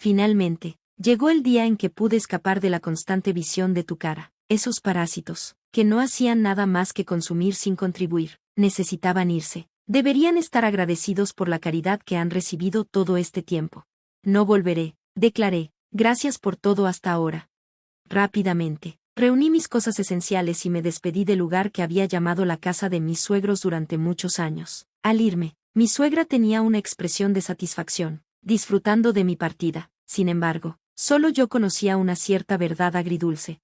Finalmente, llegó el día en que pude escapar de la constante visión de tu cara. Esos parásitos, que no hacían nada más que consumir sin contribuir, necesitaban irse. Deberían estar agradecidos por la caridad que han recibido todo este tiempo. No volveré, declaré. Gracias por todo hasta ahora. Rápidamente, reuní mis cosas esenciales y me despedí del lugar que había llamado la casa de mis suegros durante muchos años. Al irme, mi suegra tenía una expresión de satisfacción, disfrutando de mi partida. Sin embargo, solo yo conocía una cierta verdad agridulce.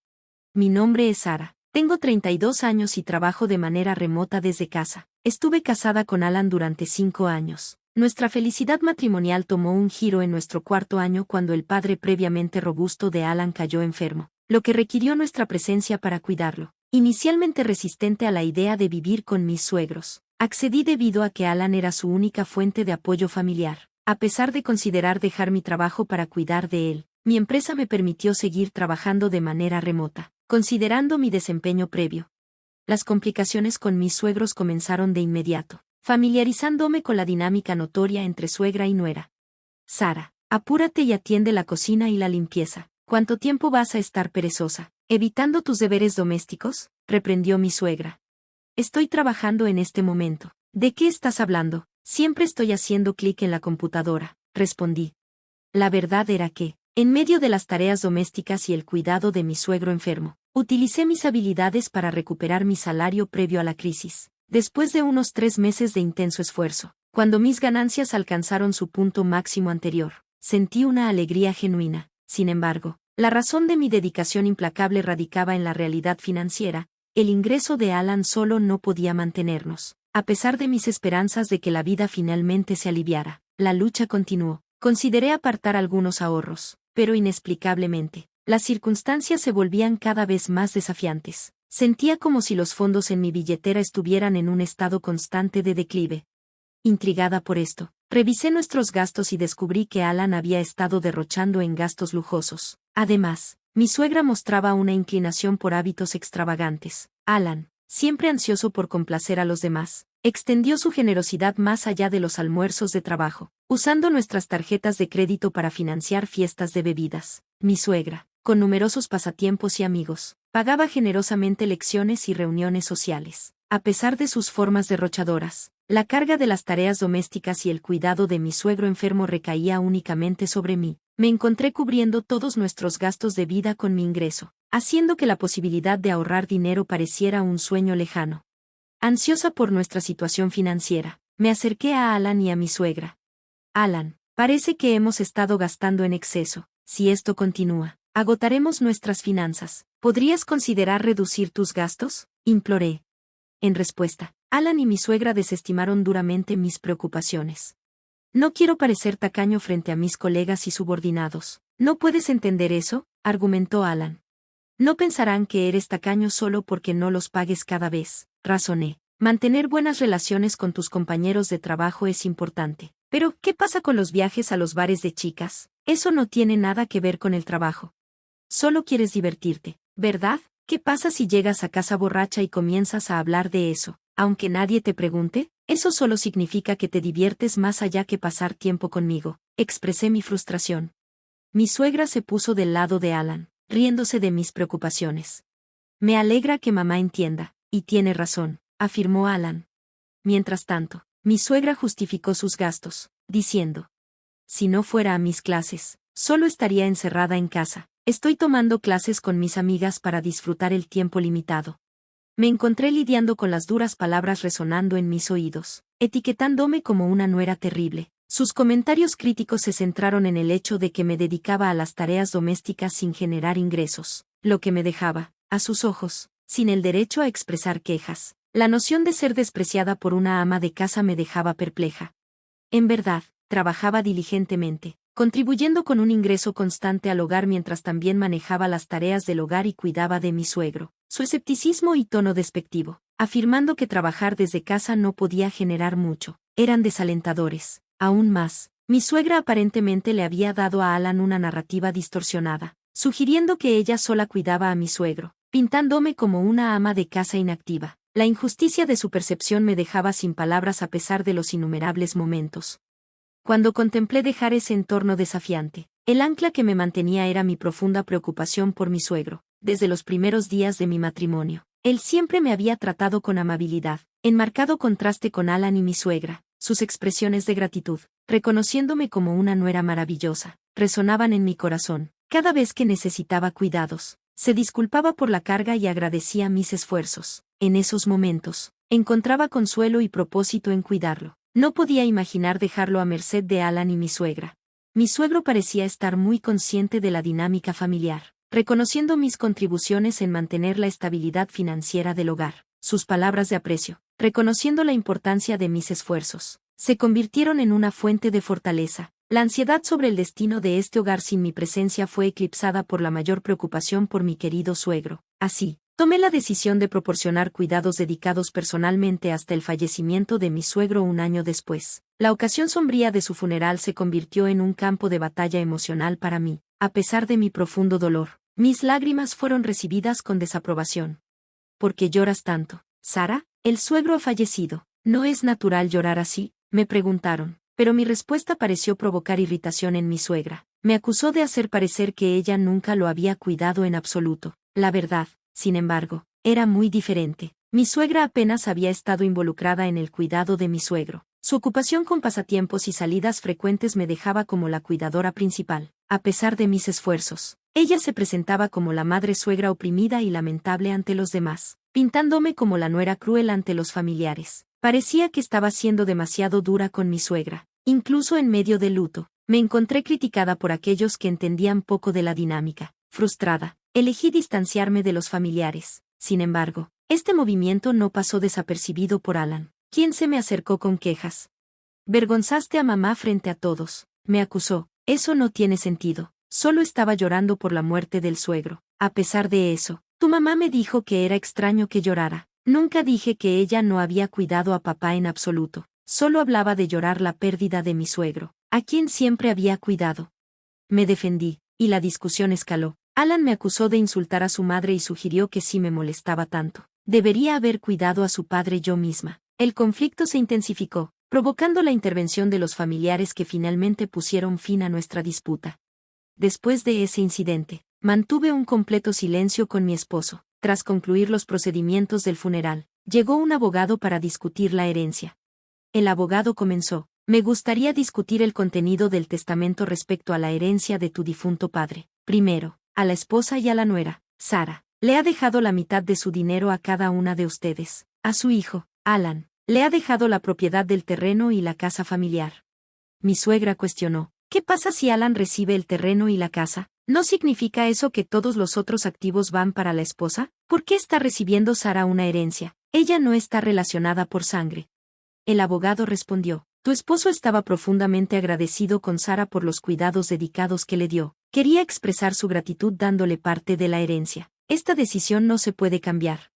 Mi nombre es Sara. Tengo 32 años y trabajo de manera remota desde casa. Estuve casada con Alan durante 5 años. Nuestra felicidad matrimonial tomó un giro en nuestro cuarto año cuando el padre previamente robusto de Alan cayó enfermo, lo que requirió nuestra presencia para cuidarlo. Inicialmente resistente a la idea de vivir con mis suegros, accedí debido a que Alan era su única fuente de apoyo familiar. A pesar de considerar dejar mi trabajo para cuidar de él, mi empresa me permitió seguir trabajando de manera remota, considerando mi desempeño previo. Las complicaciones con mis suegros comenzaron de inmediato, familiarizándome con la dinámica notoria entre suegra y nuera. Sara, apúrate y atiende la cocina y la limpieza. ¿Cuánto tiempo vas a estar perezosa, evitando tus deberes domésticos?, reprendió mi suegra. Estoy trabajando en este momento. ¿De qué estás hablando? Siempre estoy haciendo clic en la computadora, respondí. La verdad era que, en medio de las tareas domésticas y el cuidado de mi suegro enfermo, utilicé mis habilidades para recuperar mi salario previo a la crisis. Después de unos 3 meses de intenso esfuerzo, cuando mis ganancias alcanzaron su punto máximo anterior, sentí una alegría genuina. Sin embargo, la razón de mi dedicación implacable radicaba en la realidad financiera. El ingreso de Alan solo no podía mantenernos. A pesar de mis esperanzas de que la vida finalmente se aliviara, la lucha continuó. Consideré apartar algunos ahorros, pero inexplicablemente, las circunstancias se volvían cada vez más desafiantes. Sentía como si los fondos en mi billetera estuvieran en un estado constante de declive. Intrigada por esto, revisé nuestros gastos y descubrí que Alan había estado derrochando en gastos lujosos. Además, mi suegra mostraba una inclinación por hábitos extravagantes. Alan, siempre ansioso por complacer a los demás, extendió su generosidad más allá de los almuerzos de trabajo, usando nuestras tarjetas de crédito para financiar fiestas de bebidas. Mi suegra, con numerosos pasatiempos y amigos, pagaba generosamente lecciones y reuniones sociales. A pesar de sus formas derrochadoras, la carga de las tareas domésticas y el cuidado de mi suegro enfermo recaía únicamente sobre mí. Me encontré cubriendo todos nuestros gastos de vida con mi ingreso, haciendo que la posibilidad de ahorrar dinero pareciera un sueño lejano. Ansiosa por nuestra situación financiera, me acerqué a Alan y a mi suegra. Alan, parece que hemos estado gastando en exceso. Si esto continúa, agotaremos nuestras finanzas. ¿Podrías considerar reducir tus gastos?, imploré. En respuesta, Alan y mi suegra desestimaron duramente mis preocupaciones. No quiero parecer tacaño frente a mis colegas y subordinados. ¿No puedes entender eso?, argumentó Alan. No pensarán que eres tacaño solo porque no los pagues cada vez, razoné. Mantener buenas relaciones con tus compañeros de trabajo es importante. Pero, ¿qué pasa con los viajes a los bares de chicas? Eso no tiene nada que ver con el trabajo. Solo quieres divertirte, ¿verdad? ¿Qué pasa si llegas a casa borracha y comienzas a hablar de eso, aunque nadie te pregunte? Eso solo significa que te diviertes más allá que pasar tiempo conmigo, expresé mi frustración. Mi suegra se puso del lado de Alan, riéndose de mis preocupaciones. Me alegra que mamá entienda, y tiene razón, afirmó Alan. Mientras tanto, mi suegra justificó sus gastos, diciendo: si no fuera a mis clases, solo estaría encerrada en casa. Estoy tomando clases con mis amigas para disfrutar el tiempo limitado. Me encontré lidiando con las duras palabras resonando en mis oídos, etiquetándome como una nuera terrible. Sus comentarios críticos se centraron en el hecho de que me dedicaba a las tareas domésticas sin generar ingresos, lo que me dejaba, a sus ojos, sin el derecho a expresar quejas. La noción de ser despreciada por una ama de casa me dejaba perpleja. En verdad, trabajaba diligentemente, contribuyendo con un ingreso constante al hogar mientras también manejaba las tareas del hogar y cuidaba de mi suegro. Su escepticismo y tono despectivo, afirmando que trabajar desde casa no podía generar mucho, eran desalentadores. Aún más, mi suegra aparentemente le había dado a Alan una narrativa distorsionada, sugiriendo que ella sola cuidaba a mi suegro, pintándome como una ama de casa inactiva. La injusticia de su percepción me dejaba sin palabras a pesar de los innumerables momentos. Cuando contemplé dejar ese entorno desafiante, El ancla que me mantenía era mi profunda preocupación por mi suegro. Desde los primeros días de mi matrimonio, él siempre me había tratado con amabilidad, en marcado contraste con Alan y mi suegra. Sus expresiones de gratitud, reconociéndome como una nuera maravillosa, resonaban en mi corazón. Cada vez que necesitaba cuidados, se disculpaba por la carga y agradecía mis esfuerzos. En esos momentos, encontraba consuelo y propósito en cuidarlo. No podía imaginar dejarlo a merced de Alan y mi suegra. Mi suegro parecía estar muy consciente de la dinámica familiar, reconociendo mis contribuciones en mantener la estabilidad financiera del hogar. Sus palabras de aprecio, reconociendo la importancia de mis esfuerzos, se convirtieron en una fuente de fortaleza. La ansiedad sobre el destino de este hogar sin mi presencia fue eclipsada por la mayor preocupación por mi querido suegro. Así, tomé la decisión de proporcionar cuidados dedicados personalmente hasta el fallecimiento de mi suegro un año después. La ocasión sombría de su funeral se convirtió en un campo de batalla emocional para mí. A pesar de mi profundo dolor, mis lágrimas fueron recibidas con desaprobación. ¿Por qué lloras tanto, Sara? El suegro ha fallecido. ¿No es natural llorar así?, me preguntaron, pero mi respuesta pareció provocar irritación en mi suegra. Me acusó de hacer parecer que ella nunca lo había cuidado en absoluto. La verdad, sin embargo, era muy diferente. Mi suegra apenas había estado involucrada en el cuidado de mi suegro. Su ocupación con pasatiempos y salidas frecuentes me dejaba como la cuidadora principal. A pesar de mis esfuerzos, ella se presentaba como la madre suegra oprimida y lamentable ante los demás, pintándome como la nuera cruel ante los familiares. Parecía que estaba siendo demasiado dura con mi suegra. Incluso en medio del luto, me encontré criticada por aquellos que entendían poco de la dinámica. Frustrada, elegí distanciarme de los familiares. Sin embargo, este movimiento no pasó desapercibido por Alan, quien se me acercó con quejas. «Vergonzaste a mamá frente a todos», me acusó. «Eso no tiene sentido. Solo estaba llorando por la muerte del suegro. A pesar de eso, tu mamá me dijo que era extraño que llorara. Nunca dije que ella no había cuidado a papá en absoluto. Solo hablaba de llorar la pérdida de mi suegro, a quien siempre había cuidado». Me defendí, y la discusión escaló. Alan me acusó de insultar a su madre y sugirió que si me molestaba tanto, debería haber cuidado a su padre yo misma. El conflicto se intensificó, provocando la intervención de los familiares que finalmente pusieron fin a nuestra disputa. Después de ese incidente, mantuve un completo silencio con mi esposo. Tras concluir los procedimientos del funeral, llegó un abogado para discutir la herencia. El abogado comenzó: «Me gustaría discutir el contenido del testamento respecto a la herencia de tu difunto padre. Primero, a la esposa y a la nuera, Sara, le ha dejado la mitad de su dinero a cada una de ustedes. A su hijo, Alan, le ha dejado la propiedad del terreno y la casa familiar». Mi suegra cuestionó: «¿Qué pasa si Alan recibe el terreno y la casa? ¿No significa eso que todos los otros activos van para la esposa? ¿Por qué está recibiendo Sara una herencia? Ella no está relacionada por sangre». El abogado respondió: «Tu esposo estaba profundamente agradecido con Sara por los cuidados dedicados que le dio. Quería expresar su gratitud dándole parte de la herencia. Esta decisión no se puede cambiar».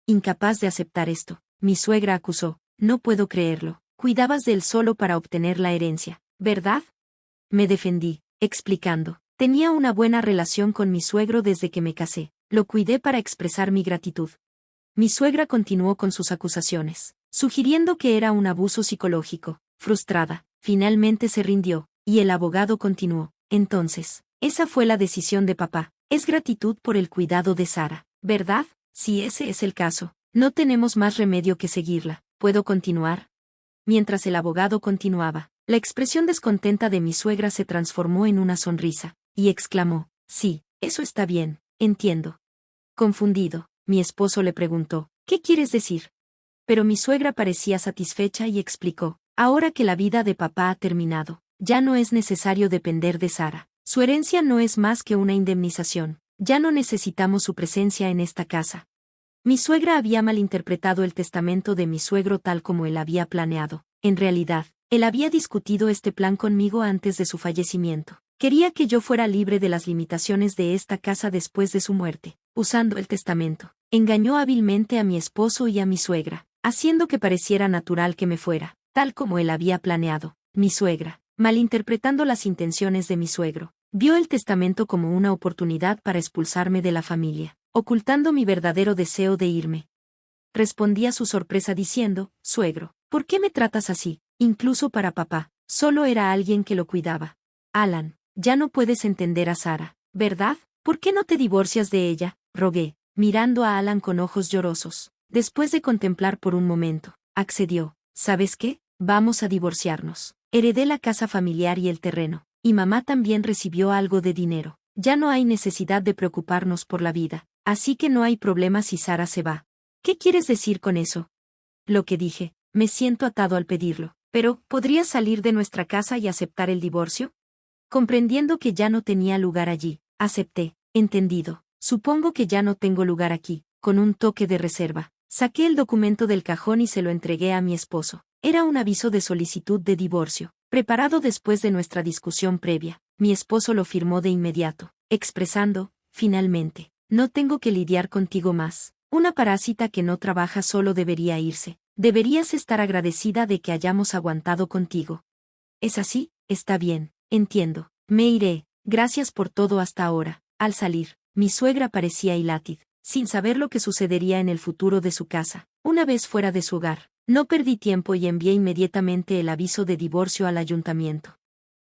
Incapaz de aceptar esto, mi suegra acusó: «No puedo creerlo. Cuidabas de él solo para obtener la herencia, ¿verdad?». Me defendí, explicando: «Tenía una buena relación con mi suegro desde que me casé. Lo cuidé para expresar mi gratitud». Mi suegra continuó con sus acusaciones, sugiriendo que era un abuso psicológico. Frustrada, finalmente se rindió, y el abogado continuó: «Entonces, esa fue la decisión de papá. Es gratitud por el cuidado de Sara, ¿verdad? Si ese es el caso, no tenemos más remedio que seguirla. ¿Puedo continuar?». Mientras el abogado continuaba, la expresión descontenta de mi suegra se transformó en una sonrisa, y exclamó: «Sí, eso está bien, entiendo». Confundido, mi esposo le preguntó: «¿Qué quieres decir?». Pero mi suegra parecía satisfecha y explicó: «Ahora que la vida de papá ha terminado, ya no es necesario depender de Sara. Su herencia no es más que una indemnización. Ya no necesitamos su presencia en esta casa». Mi suegra había malinterpretado el testamento de mi suegro tal como él había planeado. En realidad, él había discutido este plan conmigo antes de su fallecimiento. Quería que yo fuera libre de las limitaciones de esta casa después de su muerte. Usando el testamento, engañó hábilmente a mi esposo y a mi suegra, haciendo que pareciera natural que me fuera, tal como él había planeado. Mi suegra, malinterpretando las intenciones de mi suegro, vio el testamento como una oportunidad para expulsarme de la familia, ocultando mi verdadero deseo de irme. Respondí a su sorpresa diciendo: «Suegro, ¿por qué me tratas así? Incluso para papá, solo era alguien que lo cuidaba». «Alan, Ya no puedes entender a Sara, ¿verdad? ¿Por qué no te divorcias de ella? Rogué, mirando a Alan con ojos llorosos. Después de contemplar por un momento, accedió. ¿Sabes qué? Vamos a divorciarnos. Heredé la casa familiar y el terreno, y mamá también recibió algo de dinero. Ya no hay necesidad de preocuparnos por la vida, así que no hay problema si Sara se va. ¿Qué quieres decir con eso? Lo que dije, me siento atado al pedirlo, pero ¿podrías salir de nuestra casa y aceptar el divorcio? Comprendiendo que ya no tenía lugar allí, acepté. Entendido. Supongo que ya no tengo lugar aquí, con un toque de reserva. Saqué el documento del cajón y se lo entregué a mi esposo. Era un aviso de solicitud de divorcio, preparado después de nuestra discusión previa. Mi esposo lo firmó de inmediato, expresando, finalmente, no tengo que lidiar contigo más. Una parásita que no trabaja solo debería irse. Deberías estar agradecida de que hayamos aguantado contigo. ¿Es así? Está bien, entiendo. Me iré. Gracias por todo hasta ahora. Al salir, mi suegra parecía hilátid, sin saber lo que sucedería en el futuro de su casa, una vez fuera de su hogar. No perdí tiempo y envié inmediatamente el aviso de divorcio al ayuntamiento.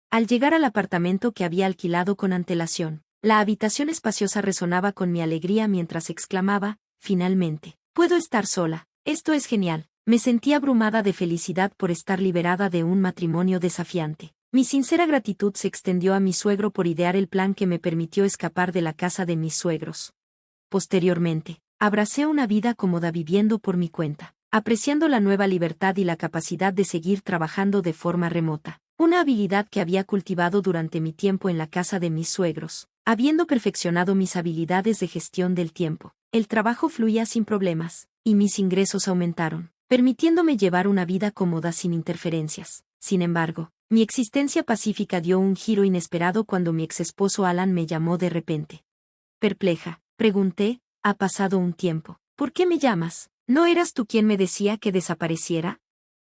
Al llegar al apartamento que había alquilado con antelación, la habitación espaciosa resonaba con mi alegría mientras exclamaba, finalmente, puedo estar sola. Esto es genial. Me sentí abrumada de felicidad por estar liberada de un matrimonio desafiante. Mi sincera gratitud se extendió a mi suegro por idear el plan que me permitió escapar de la casa de mis suegros. Posteriormente, abracé una vida cómoda viviendo por mi cuenta, apreciando la nueva libertad y la capacidad de seguir trabajando de forma remota, una habilidad que había cultivado durante mi tiempo en la casa de mis suegros. Habiendo perfeccionado mis habilidades de gestión del tiempo, el trabajo fluía sin problemas, y mis ingresos aumentaron, permitiéndome llevar una vida cómoda sin interferencias. Sin embargo, mi existencia pacífica dio un giro inesperado cuando mi exesposo Alan me llamó de repente. Perpleja, pregunté, ha pasado un tiempo. ¿Por qué me llamas? ¿No eras tú quien me decía que desapareciera?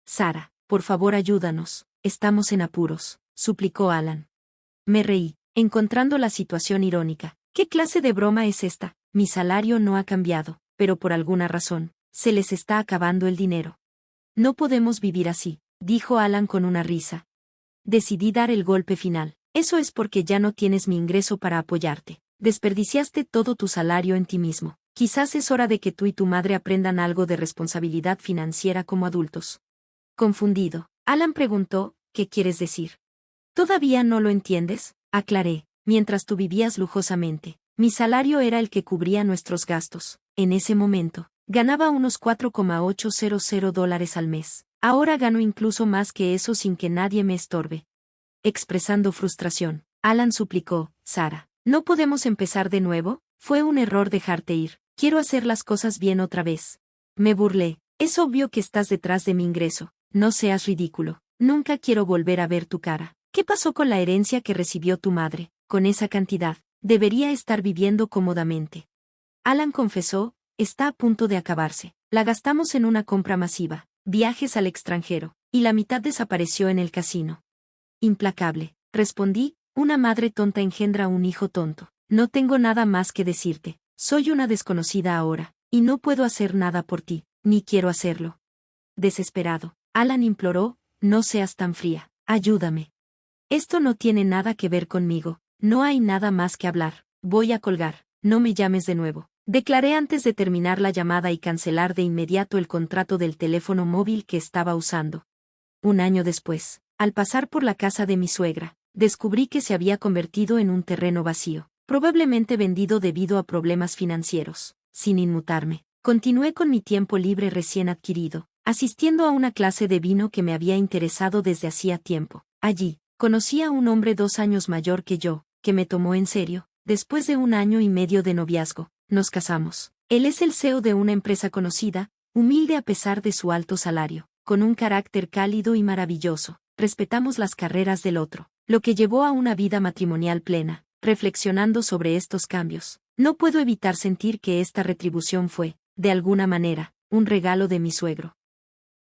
Sara, por favor ayúdanos, estamos en apuros, suplicó Alan. Me reí, encontrando la situación irónica. ¿Qué clase de broma es esta? Mi salario no ha cambiado, pero por alguna razón, se les está acabando el dinero. No podemos vivir así, dijo Alan con una risa. Decidí dar el golpe final. Eso es porque ya no tienes mi ingreso para apoyarte. Desperdiciaste todo tu salario en ti mismo. Quizás es hora de que tú y tu madre aprendan algo de responsabilidad financiera como adultos. Confundido, Alan preguntó, ¿qué quieres decir? ¿Todavía no lo entiendes? Aclaré, mientras tú vivías lujosamente. Mi salario era el que cubría nuestros gastos. En ese momento, ganaba unos $4,800 al mes. Ahora gano incluso más que eso sin que nadie me estorbe. Expresando frustración, Alan suplicó, Sara, ¿no podemos empezar de nuevo? Fue un error dejarte ir. Quiero hacer las cosas bien otra vez. Me burlé. Es obvio que estás detrás de mi ingreso. No seas ridículo. Nunca quiero volver a ver tu cara. ¿Qué pasó con la herencia que recibió tu madre? Con esa cantidad, debería estar viviendo cómodamente. Alan confesó, está a punto de acabarse. La gastamos en una compra masiva, viajes al extranjero, y la mitad desapareció en el casino. Implacable, respondí, una madre tonta engendra un hijo tonto. No tengo nada más que decirte. Soy una desconocida ahora, y no puedo hacer nada por ti, ni quiero hacerlo. Desesperado, Alan imploró, no seas tan fría, ayúdame. Esto no tiene nada que ver conmigo, no hay nada más que hablar, voy a colgar, no me llames de nuevo. Declaré antes de terminar la llamada y cancelar de inmediato el contrato del teléfono móvil que estaba usando. Un año después, al pasar por la casa de mi suegra, descubrí que se había convertido en un terreno vacío, probablemente vendido debido a problemas financieros. Sin inmutarme, continué con mi tiempo libre recién adquirido, asistiendo a una clase de vino que me había interesado desde hacía tiempo. Allí, conocí a un hombre 2 años mayor que yo, que me tomó en serio. Después de 1 año y medio de noviazgo, nos casamos. Él es el CEO de una empresa conocida, humilde a pesar de su alto salario, con un carácter cálido y maravilloso. Respetamos las carreras del otro, lo que llevó a una vida matrimonial plena. Reflexionando sobre estos cambios, no puedo evitar sentir que esta retribución fue, de alguna manera, un regalo de mi suegro.